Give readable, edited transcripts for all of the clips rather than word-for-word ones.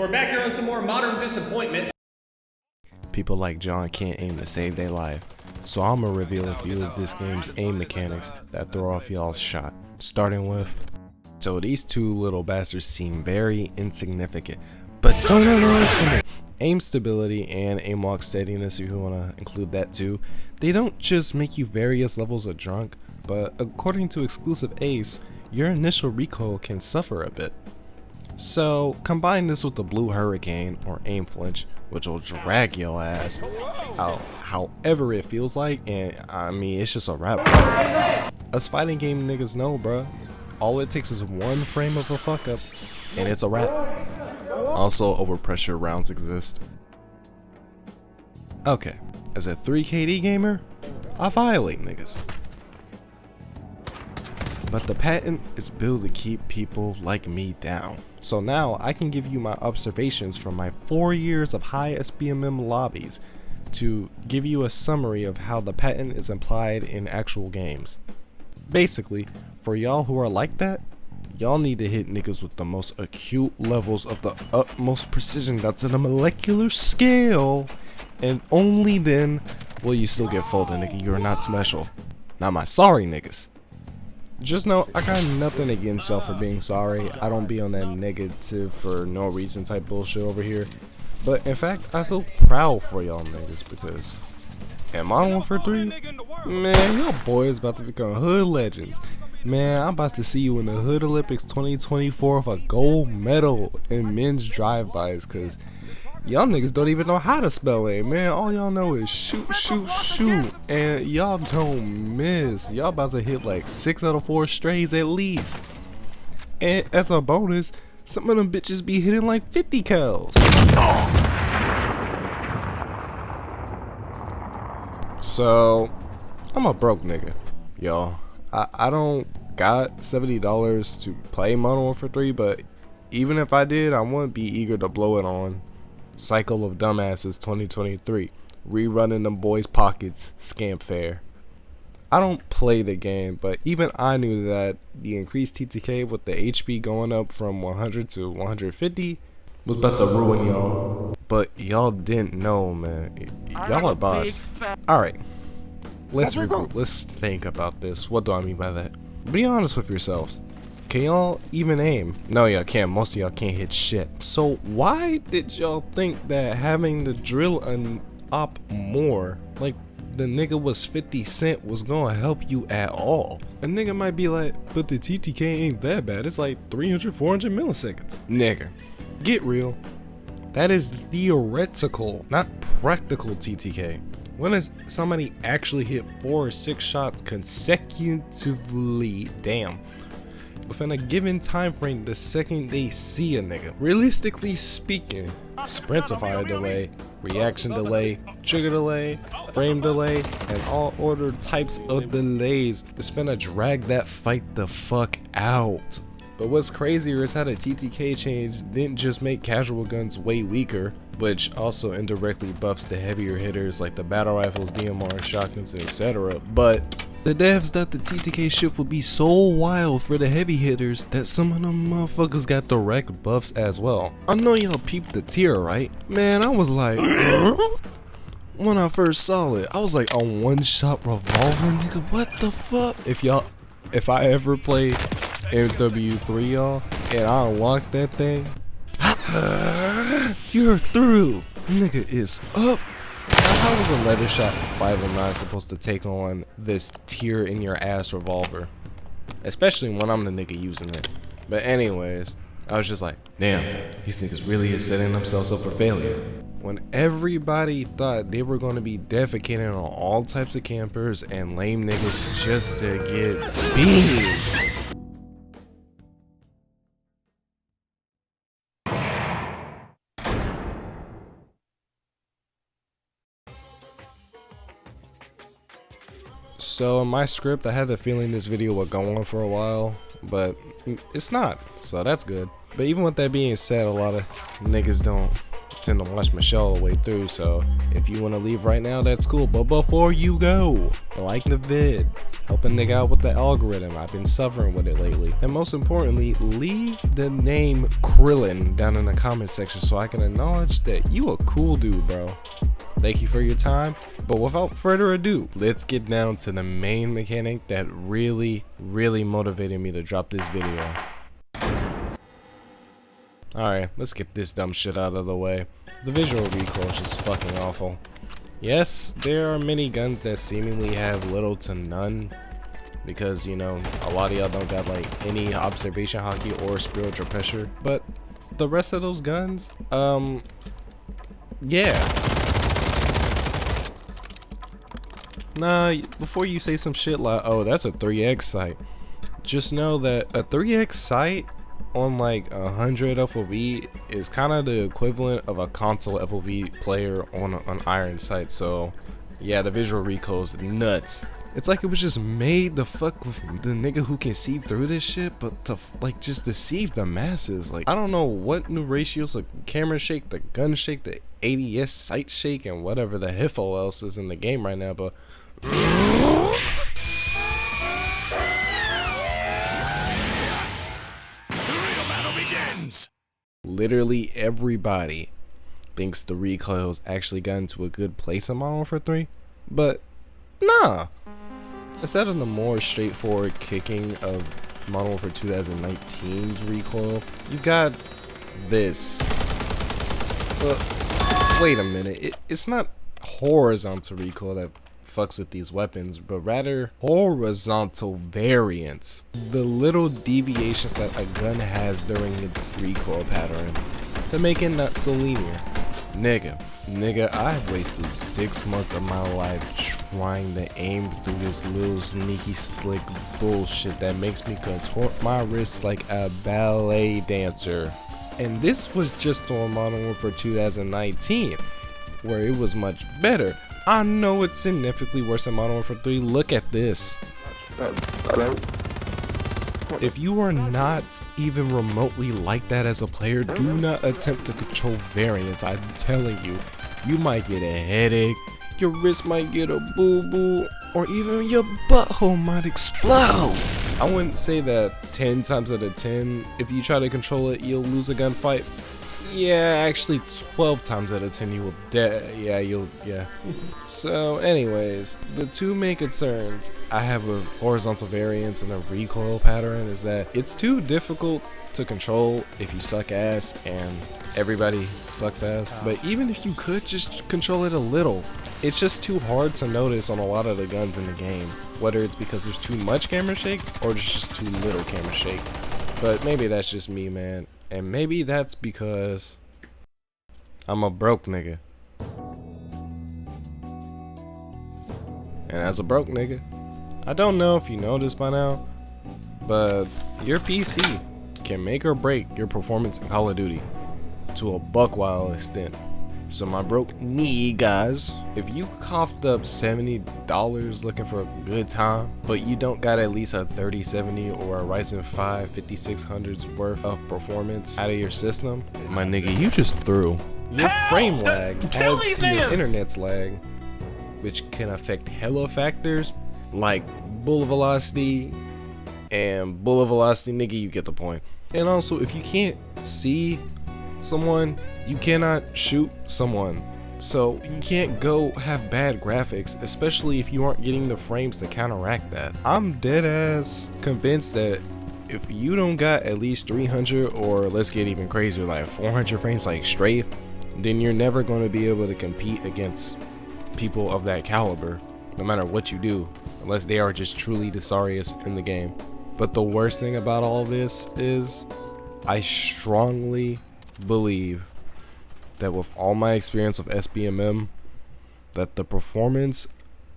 we're back here on some more modern disappointment. People like John can't aim to save their life, so I'ma reveal a few of this game's aim mechanics that throw off y'all's shot. Starting with, so these two little bastards seem very insignificant, but don't underestimate aim stability and aim lock steadiness, if you wanna include that too. They don't just make you various levels of drunk, but according to Exclusive Ace, your initial recoil can suffer a bit. So combine this with the blue hurricane or aim flinch, which will drag your ass out however it feels like, and I mean it's just a wrap. Us fighting game niggas know, bruh. All it takes is one frame of a fuck up, and it's a wrap. Also, overpressure rounds exist. Okay, as a 3KD gamer, I violate niggas. But the patent is built to keep people like me down. So now I can give you my observations from my 4 years of high SBMM lobbies to give you a summary of how the patent is applied in actual games. Basically, for y'all who are like that, y'all need to hit niggas with the most acute levels of the utmost precision that's in a molecular scale, and only then will you still get folded, nigga. You're not special. Not my sorry niggas. Just know I got nothing against y'all for being sorry. I don't be on that negative for no reason type bullshit over here. But in fact, I feel proud for y'all niggas because in Modern Warfare 3, man, your boy is about to become hood legends. Man, I'm about to see you in the Hood Olympics 2024 with a gold medal in men's drive-bys, cause y'all niggas don't even know how to spell it, man. All y'all know is shoot, shoot, shoot, and y'all don't miss. Y'all about to hit like 6 out of 4 strays at least. And as a bonus, some of them bitches be hitting like 50 cals. So, I'm a broke nigga, y'all. I don't got $70 to play Modern Warfare 3, but even if I did, I wouldn't be eager to blow it on Cycle of Dumbasses 2023, rerunning them boys' pockets, scam fair. I don't play the game, but even I knew that the increased TTK with the HP going up from 100 to 150 was about to ruin y'all. But y'all didn't know, man. Y'all are bots. Alright, let's regroup. Let's think about this. What do I mean by that? Be honest with yourselves. Can y'all even aim? No, y'all can't. Most of y'all can't hit shit. So why did y'all think that having to drill an op more, like the nigga was 50 cent, was gonna help you at all? A nigga might be like, but the TTK ain't that bad. It's like 300, 400 milliseconds. Nigga, get real. That is theoretical, not practical TTK. When has somebody actually hit 4 or 6 shots consecutively? Damn. Within a given time frame the second they see a nigga. Realistically speaking, sprintify delay, reaction delay, trigger delay, frame delay, and all other types of delays is finna drag that fight the fuck out. But what's crazier is how the TTK change didn't just make casual guns way weaker, which also indirectly buffs the heavier hitters like the battle rifles, DMR, shotguns, etc. But the devs thought the TTK shift would be so wild for the heavy hitters that some of them motherfuckers got direct buffs as well. I know y'all peeped the tier, right? Man, I was like, when I first saw it, I was like, a one-shot revolver, nigga, what the fuck? If I ever play MW3, y'all, and I unlock that thing, you're through. Nigga is up. Now, how was a leather shot 509 supposed to take on this tear in your ass revolver? Especially when I'm the nigga using it. But anyways, I was just like, damn, these niggas really is setting themselves up for failure. When everybody thought they were going to be defecating on all types of campers and lame niggas just to get beamed. So in my script, I had the feeling this video would go on for a while, but it's not, so that's good. But even with that being said, a lot of niggas don't tend to watch Michelle all the way through, so if you want to leave right now, that's cool. But before you go, like the vid, help a nigga out with the algorithm. I've been suffering with it lately. And most importantly, leave the name Krillin down in the comment section so I can acknowledge that you a cool dude, bro. Thank you for your time, but without further ado, let's get down to the main mechanic that really motivated me to drop this video. Alright, let's get this dumb shit out of the way. The visual recoil is just fucking awful. Yes, there are many guns that seemingly have little to none, because, you know, a lot of y'all don't got like any observation hockey or spiritual pressure, but the rest of those guns, yeah. Nah, before you say some shit like, oh, that's a 3x sight, just know that a 3x sight on like 100 FOV is kind of the equivalent of a console FOV player on an iron sight. So yeah, the visual recoil is nuts. It's like it was just made the fuck with the nigga who can see through this shit, but to like just deceive the masses. Like, I don't know what new ratios, like camera shake, the gun shake, the ADS sight shake, and whatever the hiffle else is in the game right now, but literally everybody thinks the recoil's actually gotten to a good place in Modern Warfare 3, but nah. Instead of the more straightforward kicking of Modern Warfare 2019's recoil, you've got this. Wait a minute, it's not horizontal recoil that fucks with these weapons, but rather horizontal variance. The little deviations that a gun has during its recoil pattern to make it not so linear. Nigga, I've wasted 6 months of my life trying to aim through this little sneaky slick bullshit that makes me contort my wrists like a ballet dancer. And this was just on Modern Warfare 2019, where it was much better. I know it's significantly worse than Modern Warfare 3. Look at this. If you are not even remotely like that as a player, do not attempt to control variance. I'm telling you, you might get a headache, your wrist might get a boo-boo, or even your butthole might explode. I wouldn't say that 10 times out of 10, if you try to control it, you'll lose a gunfight. Yeah, actually 12 times out of 10 you will yeah. So anyways, the two main concerns I have with horizontal variance and a recoil pattern is that it's too difficult to control if you suck ass, and everybody sucks ass. But even if you could just control it a little, it's just too hard to notice on a lot of the guns in the game, whether it's because there's too much camera shake or there's just too little camera shake. But maybe that's just me, man. And maybe that's because I'm a broke nigga. And as a broke nigga, I don't know if you know this by now, but your PC can make or break your performance in Call of Duty to a buck-wild extent. So my broke niggas, if you coughed up $70 looking for a good time, but you don't got at least a 3070 or a Ryzen 5 5600's worth of performance out of your system, my nigga, you just threw. Your frame lag adds to your internet's lag, which can affect hella factors like bullet velocity and bullet velocity, nigga, you get the point. And also, if you can't see someone, you cannot shoot someone. So you can't go have bad graphics, especially if you aren't getting the frames to counteract that. I'm dead ass convinced that if you don't got at least 300, or let's get even crazier, like 400 frames like strafe, then you're never going to be able to compete against people of that caliber, no matter what you do, unless they are just truly the sorriest in the game. But the worst thing about all this is I strongly believe that with all my experience of SBMM, that the performance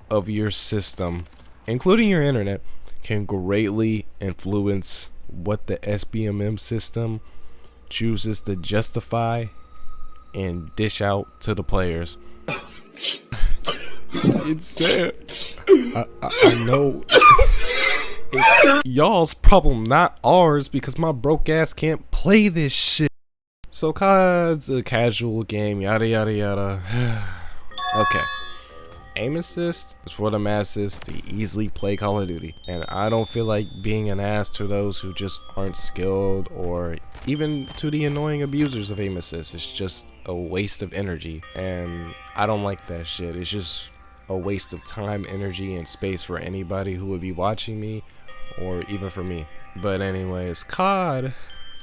of your system, including your internet, can greatly influence what the SBMM system chooses to justify and dish out to the players. It's sad. I know it's y'all's problem, not ours, because my broke ass can't play this shit. So COD's a casual game, yada yada yada. Okay. Aim assist is for the masses to easily play Call of Duty, and I don't feel like being an ass to those who just aren't skilled, or even to the annoying abusers of aim assist. It's just a waste of energy, and I don't like that shit. It's just a waste of time, energy, and space for anybody who would be watching me, or even for me. But anyways, COD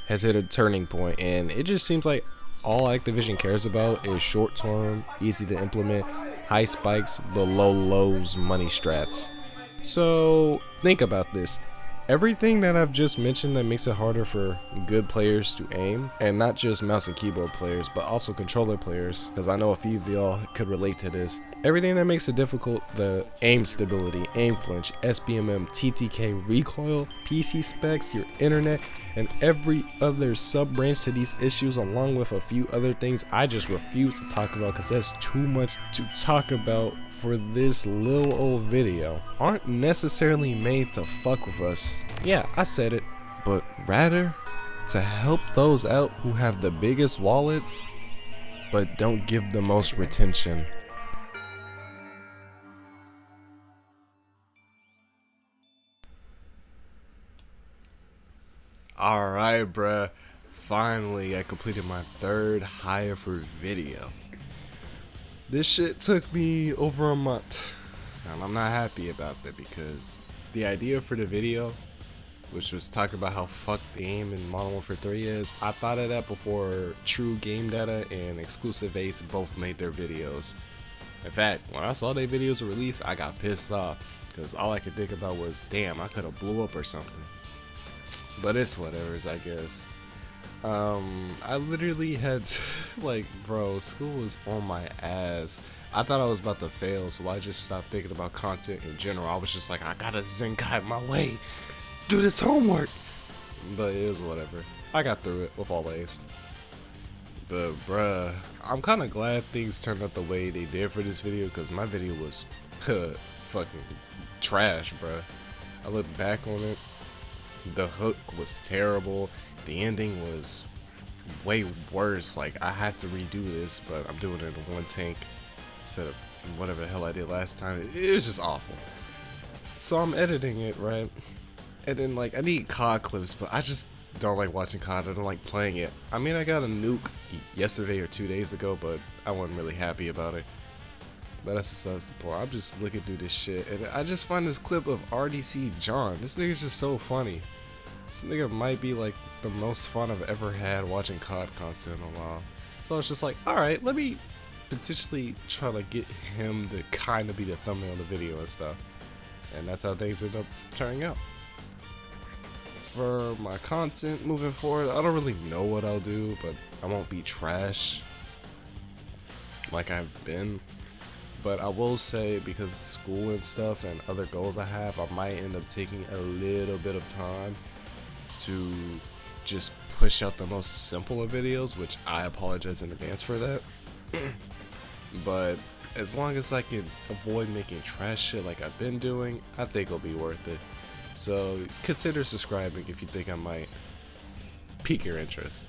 has hit a turning point, and it just seems like all Activision cares about is short term, easy to implement, high spikes, but low lows money strats. So think about this. Everything that I've just mentioned that makes it harder for good players to aim, and not just mouse and keyboard players, but also controller players, because I know a few of y'all could relate to this. Everything that makes it difficult, the aim stability, aim flinch, SBMM, TTK, recoil, PC specs, your internet, and every other sub-branch to these issues, along with a few other things I just refuse to talk about because that's too much to talk about for this little old video, aren't necessarily made to fuck with us. Yeah, I said it, but rather to help those out who have the biggest wallets but don't give the most retention. Alright, bruh. Finally, I completed my third hire for video. This shit took me over a month, and I'm not happy about that because the idea for the video, which was talking about how fucked the aim in Modern Warfare 3 is, I thought of that before TrueGameData and Exclusive Ace both made their videos. In fact, when I saw their videos were released, I got pissed off because all I could think about was, damn, I could have blew up or something. But it's whatever's, I guess. I literally had like, bro, school was on my ass. I thought I was about to fail, so I just stopped thinking about content in general. I was just like, I gotta Zenkai my way, do this homework. But it was whatever. I got through it with all A's. But bruh, I'm kind of glad things turned out the way they did for this video, because my video was fucking trash, bruh. I look back on it. The hook was terrible. The ending was way worse. Like, I have to redo this, but I'm doing it in one tank instead of whatever the hell I did last time. It was just awful. So I'm editing it, right? And then, like, I need COD clips, but I just don't like watching COD. I don't like playing it. I mean, I got a nuke yesterday or 2 days ago, but I wasn't really happy about it. But that's besides the point. I'm just looking through this shit, and I just find this clip of RDC John. This nigga's just so funny. This nigga might be like the most fun I've ever had watching COD content in a while. So it's just like, alright, let me potentially try to get him to kind of be the thumbnail of the video and stuff. And that's how things end up turning out. For my content moving forward, I don't really know what I'll do, but I won't be trash like I've been. But I will say, because of school and stuff and other goals I have, I might end up taking a little bit of time to just push out the most simple of videos, which I apologize in advance for that. But as long as I can avoid making trash shit like I've been doing, I think it'll be worth it. So consider subscribing if you think I might pique your interest.